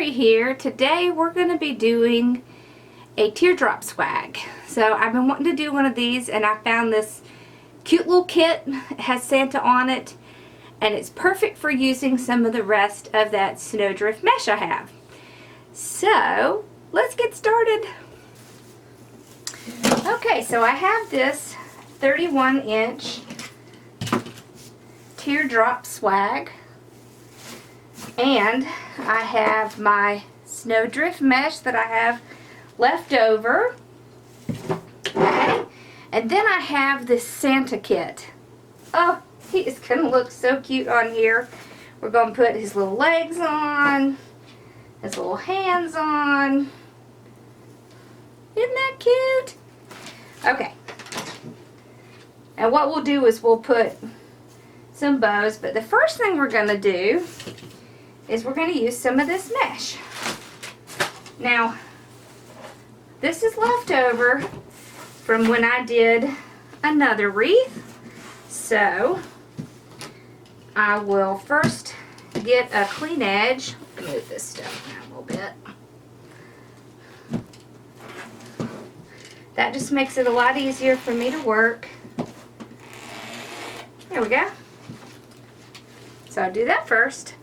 Pottery here. Today we're going to be doing a teardrop swag. So I've been wanting to do one of these and I found this cute little kit. It has Santa on it and it's perfect for using some of the rest of that snowdrift mesh I have. So let's get started. Okay, so I have this 31-inch teardrop swag. And I have my snowdrift mesh that I have left over. Okay. And then I have this Santa kit. Oh, he is going to look so cute on here. We're going to put his little legs on, his little hands on. Isn't that cute? Okay. And what we'll do is we'll put some bows. But the first thing we're going to do is we're going to use some of this mesh. Now, this is left over from when I did another wreath. So, I will first get a clean edge. Move this stuff down a little bit. That just makes it a lot easier for me to work. There we go. So I'll do that first.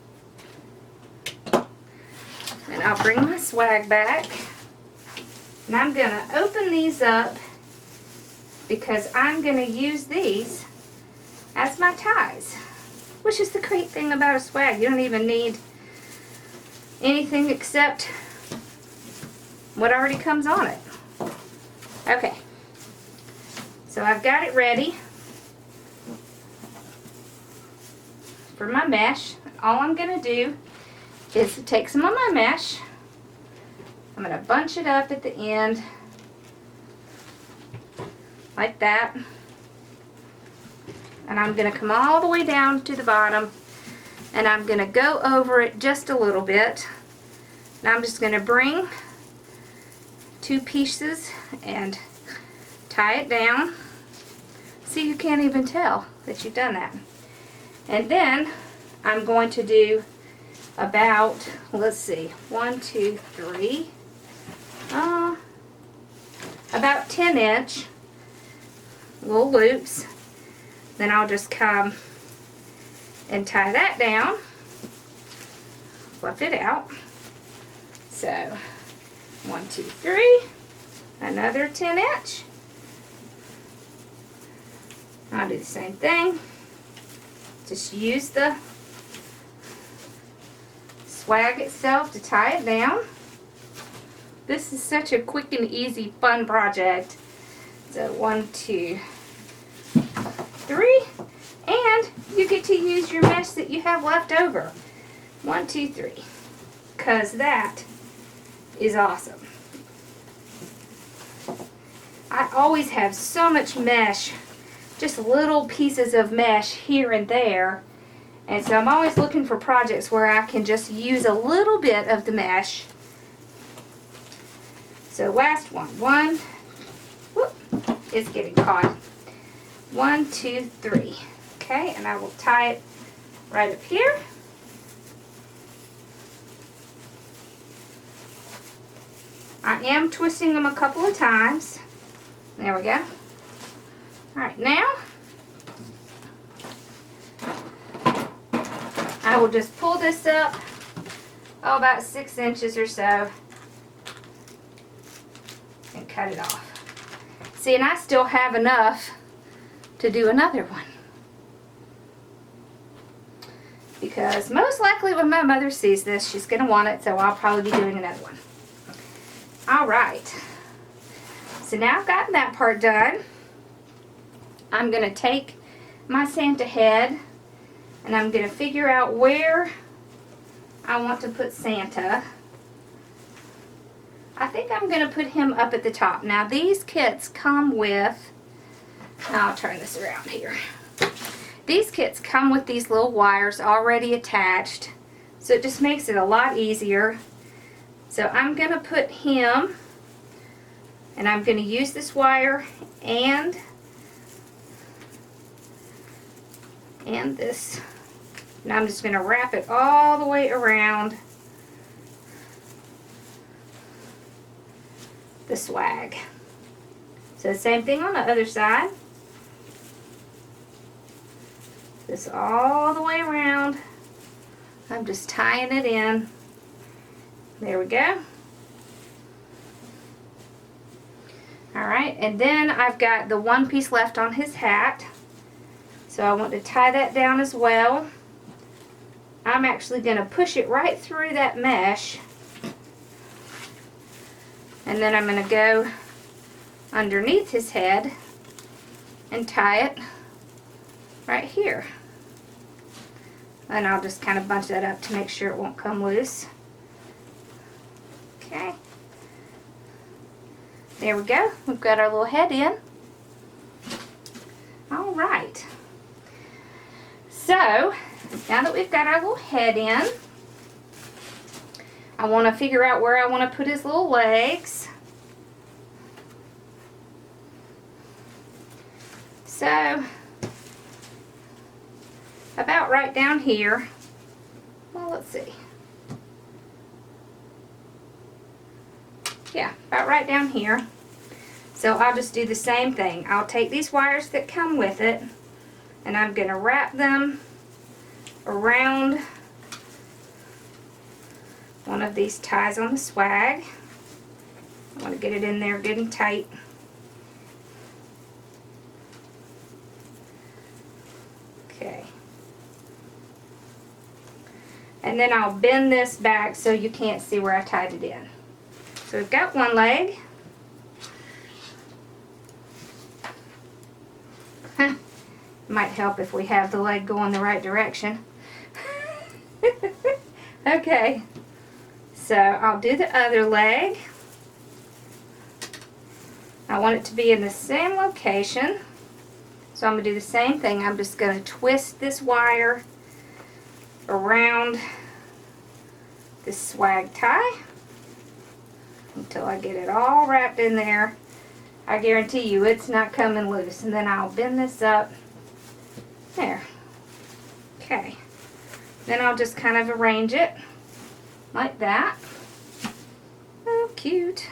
And I'll bring my swag back. And I'm going to open these up because I'm going to use these as my ties. Which is the great thing about a swag. You don't even need anything except what already comes on it. Okay. So I've got it ready for my mesh. All I'm going to do is to take some of my mesh. I'm going to bunch it up at the end like that. And I'm going to come all the way down to the bottom and I'm going to go over it just a little bit. Now I'm just going to bring two pieces and tie it down. See, you can't even tell that you've done that. And then I'm going to do about, let's see, 1, 2, 3, about 10-inch little loops. Then I'll just come and tie that down, fluff it out. So 1, 2, 3, another 10-inch. I'll do the same thing. Just use the swag itself to tie it down. This is such a quick and easy fun project. So 1, 2, 3, and you get to use your mesh that you have left over. 1, 2, 3, because that is awesome. I always have so much mesh, just little pieces of mesh here and there. And so I'm always looking for projects where I can just use a little bit of the mesh. So last one. Whoop, it's getting caught. 1, 2, 3. Okay, and I will tie it right up here. I am twisting them a couple of times. There we go. Alright, now I will just pull this up, about 6 inches or so, and cut it off. See, and I still have enough to do another one. Because most likely when my mother sees this, she's going to want it, so I'll probably be doing another one. Alright. So now I've gotten that part done. I'm going to take my Santa head and I'm going to figure out where I want to put Santa. I think I'm going to put him up at the top. Now these kits come with, I'll turn this around here. These kits come with these little wires already attached, so it just makes it a lot easier. So I'm going to put him, and I'm going to use this wire and this. And I'm just going to wrap it all the way around the swag. So same thing on the other side. This all the way around. I'm just tying it in. There we go. Alright, and then I've got the one piece left on his hat. So I want to tie that down as well. I'm actually going to push it right through that mesh. And then I'm going to go underneath his head and tie it right here. And I'll just kind of bunch that up to make sure it won't come loose. Okay. There we go. We've got our little head in. All right. So, now that we've got our little head in, I want to figure out where I want to put his little legs. So, about right down here. Well, let's see. Yeah, about right down here. So I'll just do the same thing. I'll take these wires that come with it and I'm going to wrap them around one of these ties on the swag. I want to get it in there good and tight. Okay. And then I'll bend this back so you can't see where I tied it in. So we've got one leg. Might help if we have the leg going the right direction. Okay, so I'll do the other leg. I want it to be in the same location. So I'm going to do the same thing. I'm just going to twist this wire around this swag tie until I get it all wrapped in there. I guarantee you it's not coming loose. And then I'll bend this up. There. Okay. Then I'll just kind of arrange it like that. Oh, cute.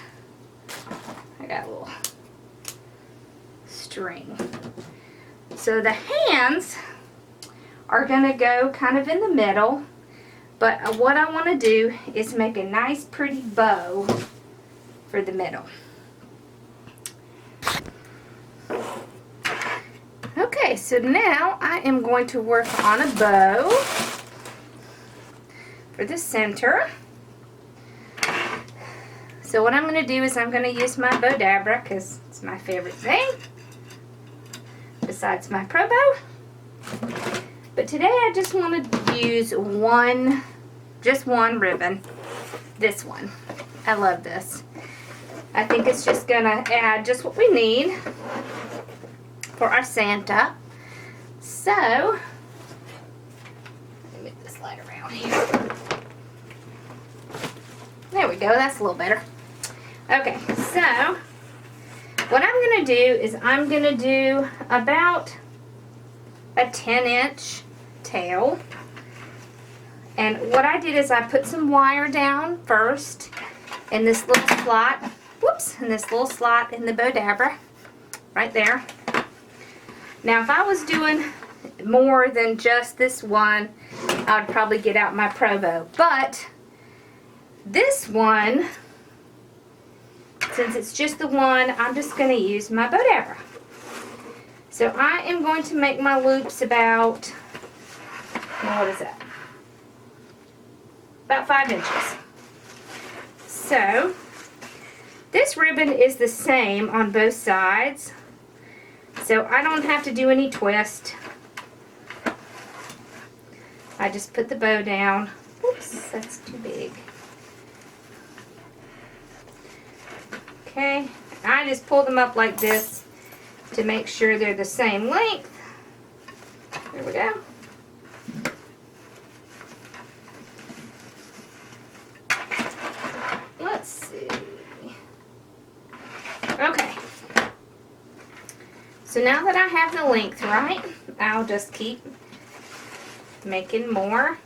I got a little string. So the hands are going to go kind of in the middle. But what I want to do is make a nice pretty bow for the middle. Okay, so now I am going to work on a bow for the center. So what I'm going to do is I'm going to use my bow dabra because it's my favorite thing besides my pro bow. But today I just want to use just one ribbon. This one. I love this. I think it's just going to add just what we need for our Santa. So, let me move this light around here. There we go, that's a little better. Okay, so what I'm going to do is I'm going to do about a 10-inch tail. And what I did is I put some wire down first in this little slot. Whoops, in this little slot in the bow dabra. Right there. Now if I was doing more than just this one, I would probably get out my pro bow. But this one, since it's just the one, I'm just going to use my bow dabra. So I am going to make my loops about, well, what is that? About 5 inches. So this ribbon is the same on both sides. So I don't have to do any twist. I just put the bow down. Oops, that's too big. Okay, I just pull them up like this to make sure they're the same length. There we go. Let's see. Okay. So now that I have the length right, I'll just keep making more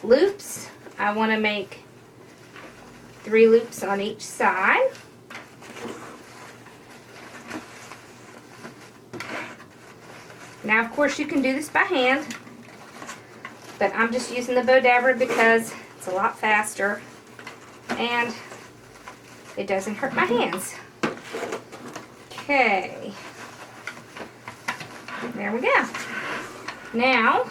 loops. I want to make 3 loops on each side. Now, of course, you can do this by hand, but I'm just using the bow dabber because it's a lot faster and it doesn't hurt my hands. Okay. There we go. Now,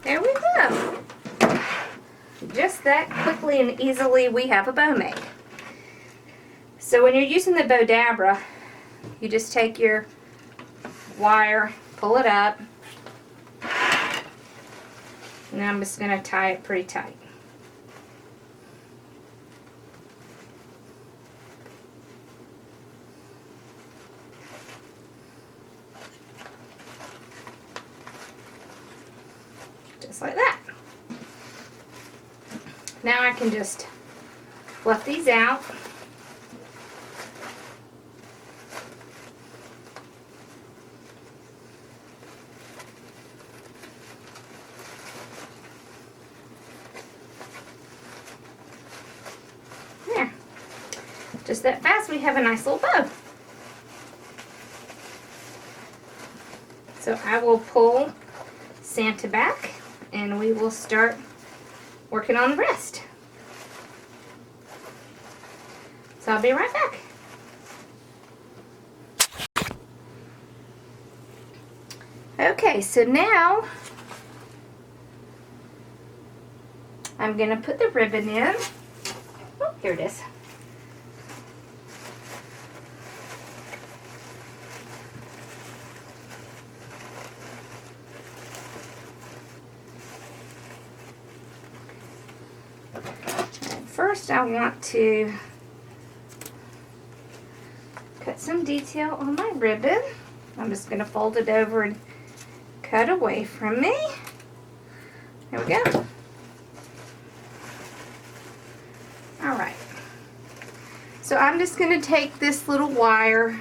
there we go. Just that quickly and easily we have a bow made. So when you're using the bow dabber, you just take your wire, pull it up, and I'm just going to tie it pretty tight. Just like that. Now I can just fluff these out. There. Just that fast, we have a nice little bow. So I will pull Santa back and we will start working on the rest. So I'll be right back. Okay, so now I'm going to put the ribbon in. Oh, here it is. First, I want to cut some detail on my ribbon. I'm just going to fold it over and cut away from me. There we go. Alright. So I'm just going to take this little wire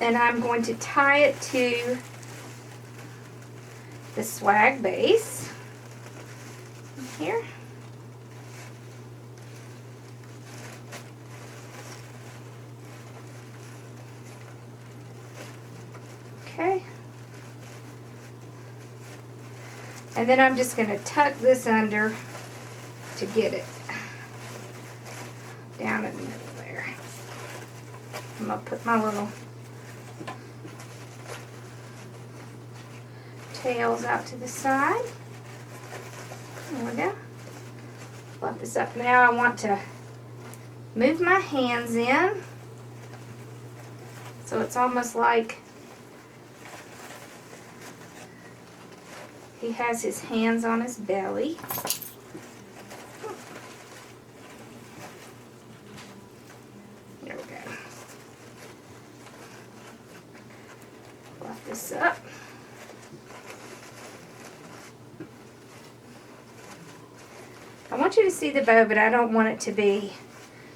and I'm going to tie it to the swag base here. Okay. And then I'm just going to tuck this under to get it down in the middle there. I'm going to put my little tails out to the side. There we go. Fluff this up. Now I want to move my hands in so it's almost like he has his hands on his belly. There we go. Fluff this up. I want you to see the bow, but I don't want it to be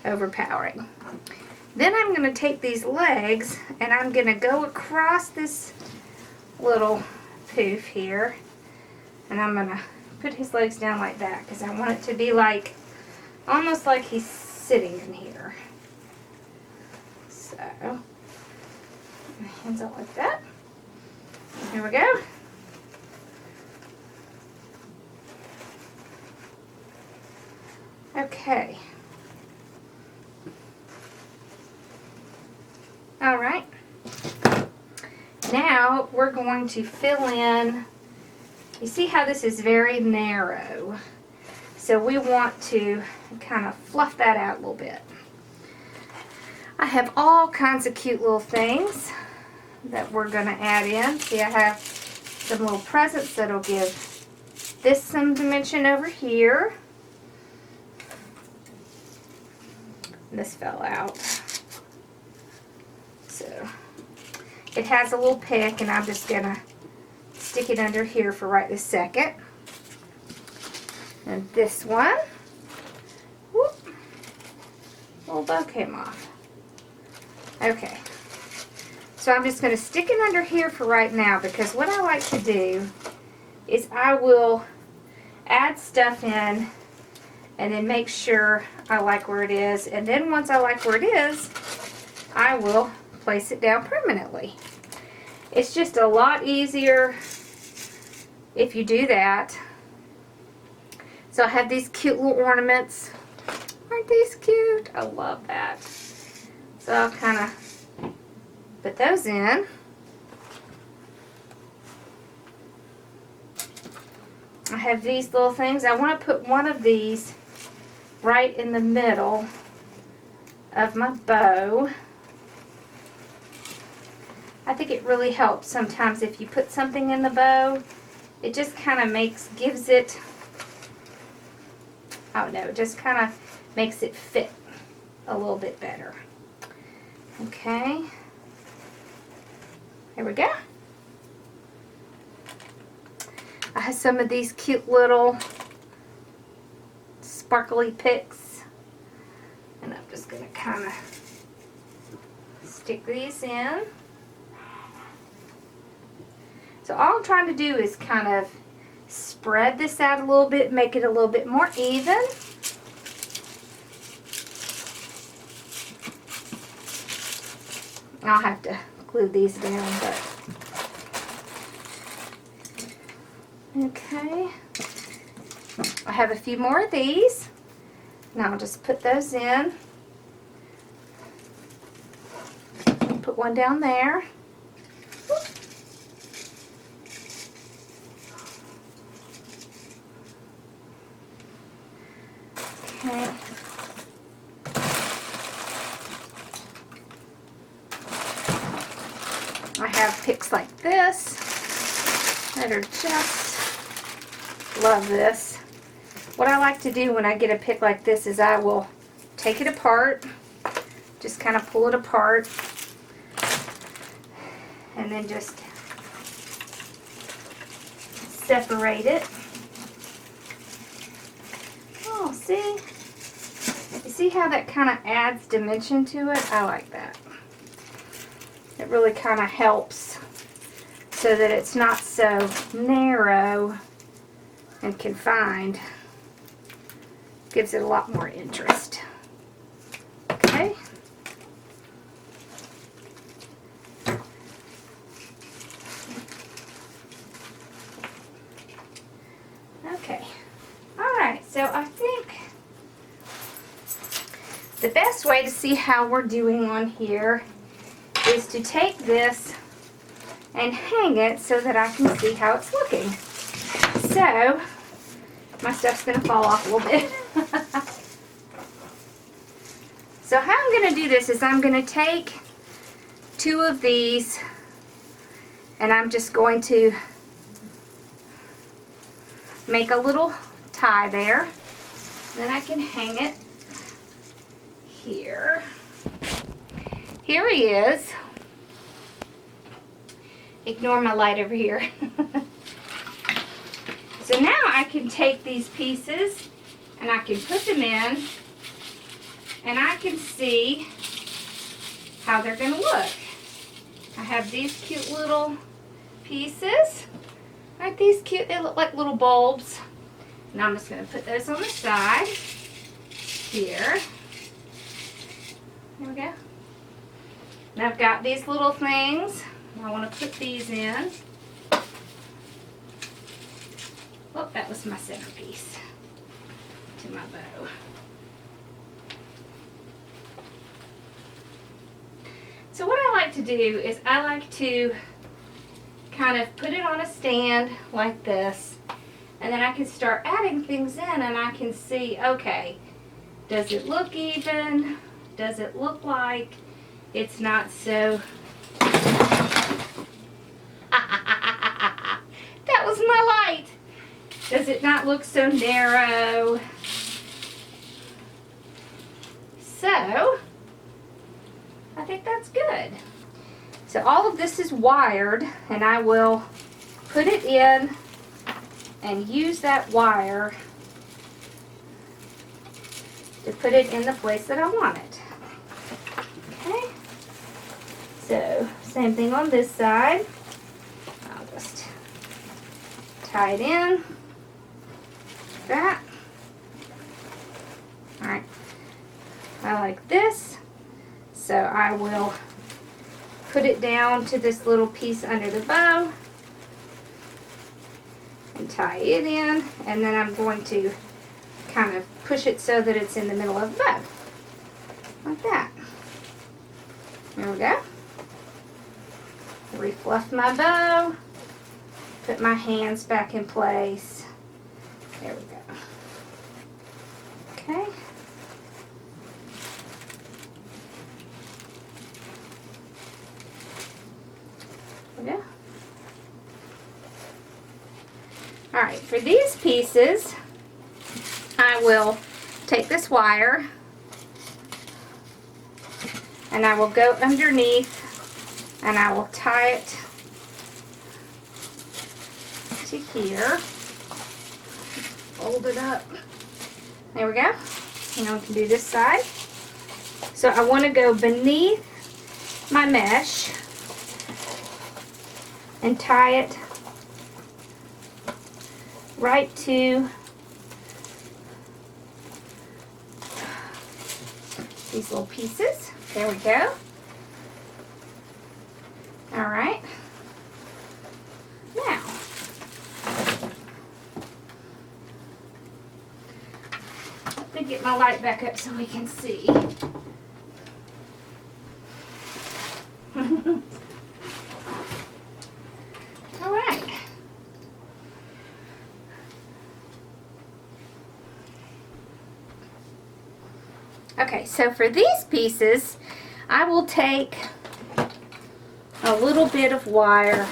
overpowering. Then I'm going to take these legs and I'm going to go across this little poof here. And I'm going to put his legs down like that because I want it to be like, almost like he's sitting in here. So, my hands out like that. Here we go. Okay. Alright. Now we're going to fill in. You see how this is very narrow? So we want to kind of fluff that out a little bit. I have all kinds of cute little things that we're going to add in. See, I have some little presents that'll give this some dimension over here. This fell out. So it has a little pick and I'm just going to stick it under here for right this second. And this one, whoop, little bow came off. Okay, so I'm just going to stick it under here for right now because what I like to do is I will add stuff in and then make sure I like where it is. And then once I like where it is, I will place it down permanently. It's just a lot easier if you do that. So I have these cute little ornaments. Aren't these cute? I love that. So I'll kind of put those in. I have these little things. I want to put one of these right in the middle of my bow. I think it really helps sometimes if you put something in the bow. It just kind of gives it, I don't know, it just kind of makes it fit a little bit better. Okay. Here we go. I have some of these cute little sparkly picks, and I'm just going to kind of stick these in. So all I'm trying to do is kind of spread this out a little bit, make it a little bit more even. I'll have to glue these down, but okay. I have a few more of these. Now I'll just put those in. Put one down there. Okay. I have picks like this that are just, love this. What I like to do when I get a pick like this is I will take it apart, just kind of pull it apart, and then just separate it. Oh, see? You see how that kind of adds dimension to it? I like that. It really kind of helps so that it's not so narrow and confined. Gives it a lot more interest. Okay. Okay. Alright, so I think the best way to see how we're doing on here is to take this and hang it so that I can see how it's looking. So, my stuff's going to fall off a little bit. So how I'm going to do this is I'm going to take two of these and I'm just going to make a little tie there. Then I can hang it here. Here he is. Ignore my light over here. So now I can take these pieces and I can put them in and I can see how they're going to look. I have these cute little pieces. Aren't these cute? They look like little bulbs. Now I'm just going to put those on the side here. There we go. And I've got these little things. I want to put these in. Oh, that was my centerpiece to my bow. So what I like to do is I like to kind of put it on a stand like this, and then I can start adding things in and I can see, okay, does it look even? Does it look like it's not so... That was my light! Does it not look so narrow? So, I think that's good. So all of this is wired, and I will put it in and use that wire to put it in the place that I want it. Okay. So, same thing on this side. I'll just tie it in. That. Alright. I like this. So I will put it down to this little piece under the bow and tie it in, and then I'm going to kind of push it so that it's in the middle of the bow, like that. There we go. Refluff my bow, put my hands back in place. There we go. Okay. Yeah. All right, for these pieces, I will take this wire and I will go underneath and I will tie it to here. Fold it up. There we go. Now we can do this side. So I want to go beneath my mesh and tie it right to these little pieces. There we go. All right. Now, let me get my light back up so we can see. All right. Okay, so for these pieces, I will take a little bit of wire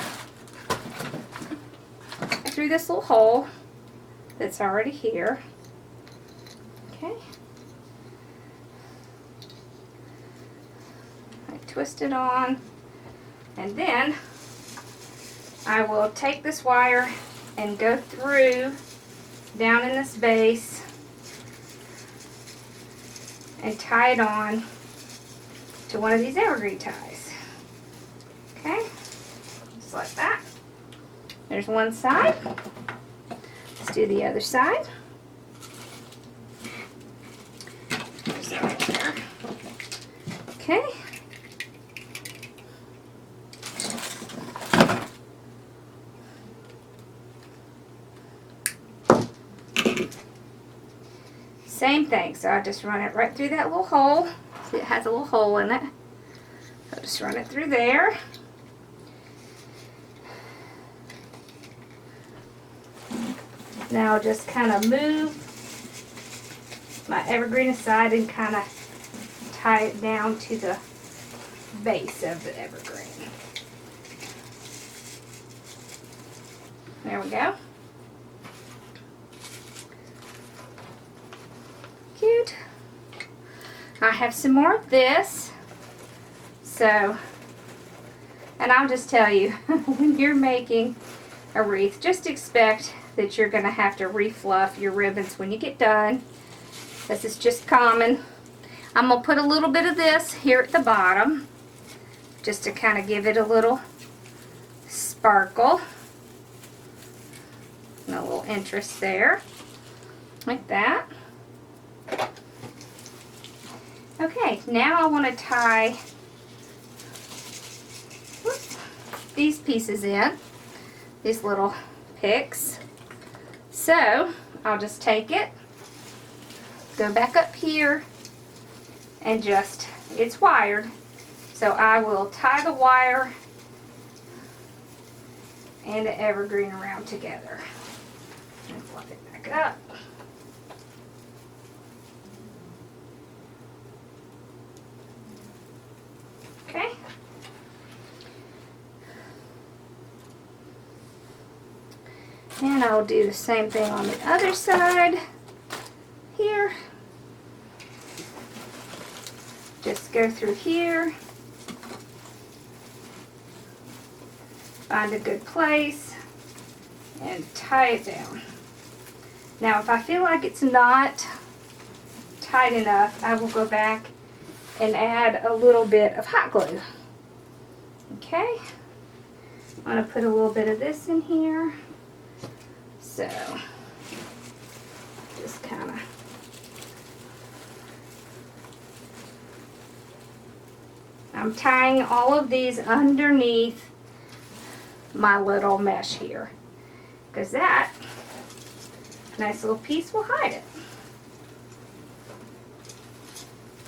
through this little hole that's already here. Okay. I twist it on, and then I will take this wire and go through down in this base and tie it on to one of these evergreen ties. Okay, just like that. There's one side. Let's do the other side. There's that right there. Okay. Same thing, so I just run it right through that little hole. See, it has a little hole in it. So just run it through there. Now I'll just kind of move my evergreen aside and kind of tie it down to the base of the evergreen. There we go. Cute. I have some more of this. So, and I'll just tell you, when you're making a wreath, just expect that you're going to have to refluff your ribbons when you get done. This is just common. I'm going to put a little bit of this here at the bottom, just to kind of give it a little sparkle and a little interest there, like that. Okay, now I want to tie these pieces in, these little picks. So I'll just take it, go back up here, and just, it's wired, so I will tie the wire and the evergreen around together. And flip it back up. Okay. And I'll do the same thing on the other side here. Just go through here. Find a good place and tie it down. Now if I feel like it's not tight enough, I will go back and add a little bit of hot glue. Okay, I'm going to put a little bit of this in here. So, just kind of, I'm tying all of these underneath my little mesh here, because that nice little piece will hide it.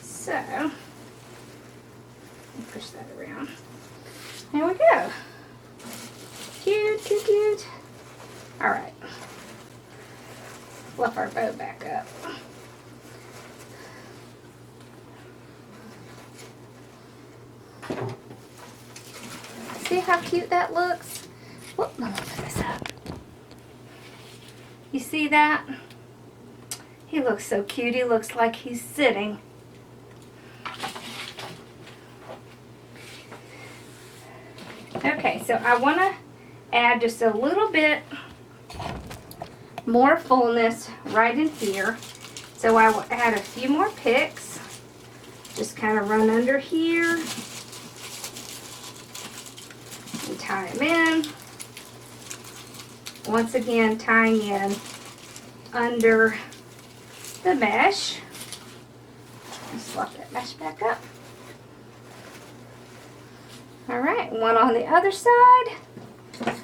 So, push that around. There we go. Cute, cute, cute. All right. Fluff our bow back up. See how cute that looks? Whoop, let me put this up. You see that? He looks so cute. He looks like he's sitting. Okay, so I want to add just a little bit more fullness right in here. So I will add a few more picks. Just kind of run under here and tie them in. Once again, tying in under the mesh. Just fluff that mesh back up. All right, one on the other side.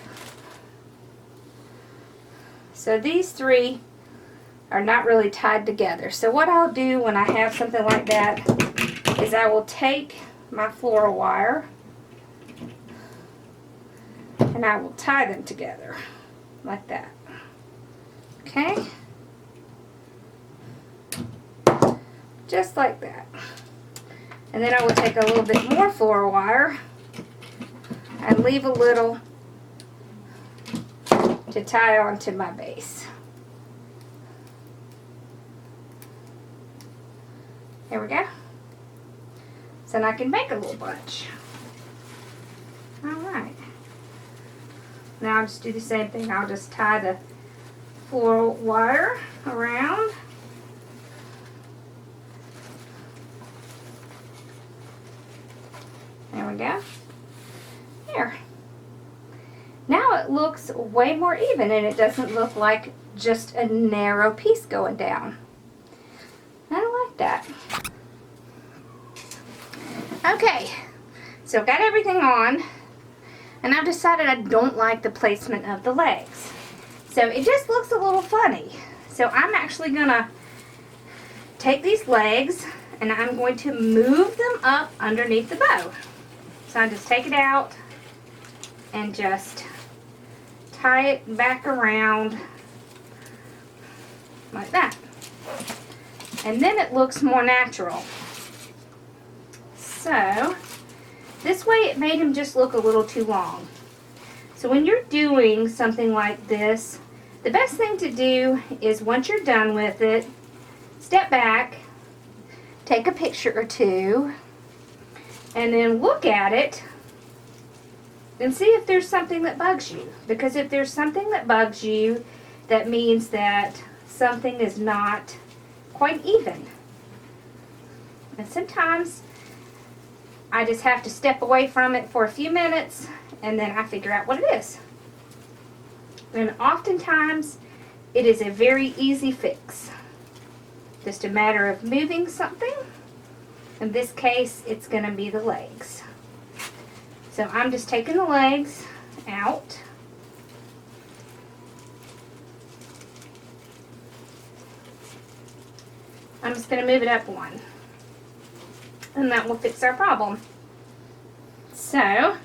So these three are not really tied together. So what I'll do when I have something like that is I will take my floral wire and I will tie them together like that. Okay? Just like that. And then I will take a little bit more floral wire and leave a little to tie onto my base. There we go. So now I can make a little bunch. Alright. Now I'll just do the same thing. I'll just tie the floral wire around. There we go. There. Now it looks way more even and it doesn't look like just a narrow piece going down. I like that. Okay, so got everything on and I've decided I don't like the placement of the legs. So it just looks a little funny. So I'm actually gonna take these legs and I'm going to move them up underneath the bow. So I just take it out and just tie it back around like that. And then it looks more natural. So this way it made him just look a little too long. So when you're doing something like this, the best thing to do is once you're done with it, step back, take a picture or two, and then look at it and see if there's something that bugs you. Because if there's something that bugs you, that means that something is not quite even. And sometimes I just have to step away from it for a few minutes and then I figure out what it is. And oftentimes it is a very easy fix. Just a matter of moving something. In this case, it's going to be the legs. So I'm just taking the legs out. I'm just going to move it up one. And that will fix our problem. So,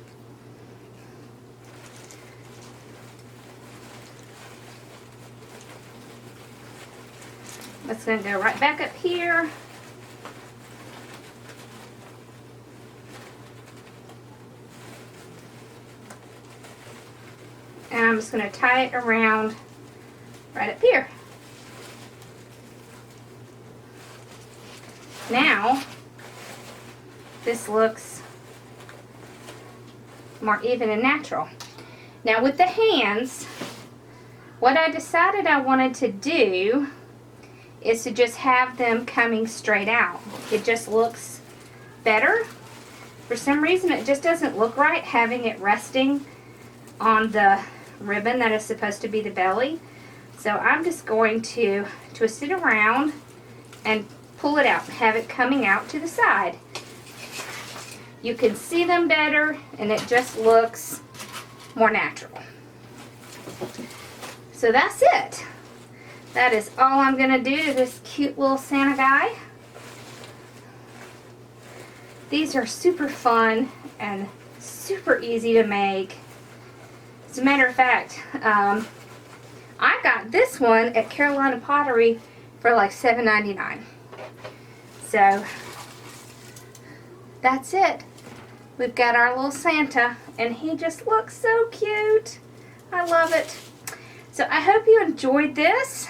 that's going to go right back up here. And I'm just going to tie it around right up here. Now, this looks more even and natural. Now with the hands, what I decided I wanted to do is to just have them coming straight out. It just looks better. For some reason it just doesn't look right having it resting on the ribbon that is supposed to be the belly. So I'm just going to twist it around and pull it out and have it coming out to the side. you can see them better and it just looks more natural. So that's it. That is all I'm going to do to this cute little Santa guy. These are super fun and super easy to make. As a matter of fact, I got this one at Carolina Pottery for like $7.99. So that's it. We've got our little Santa and he just looks so cute. I love it. So I hope you enjoyed this.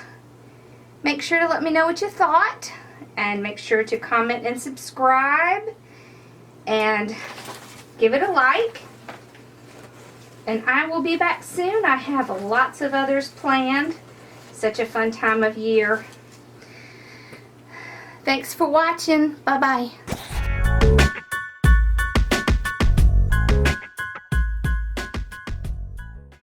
Make sure to let me know what you thought and make sure to comment and subscribe and give it a like. And I will be back soon. I have lots of others planned. Such a fun time of year. Thanks for watching. Bye-bye.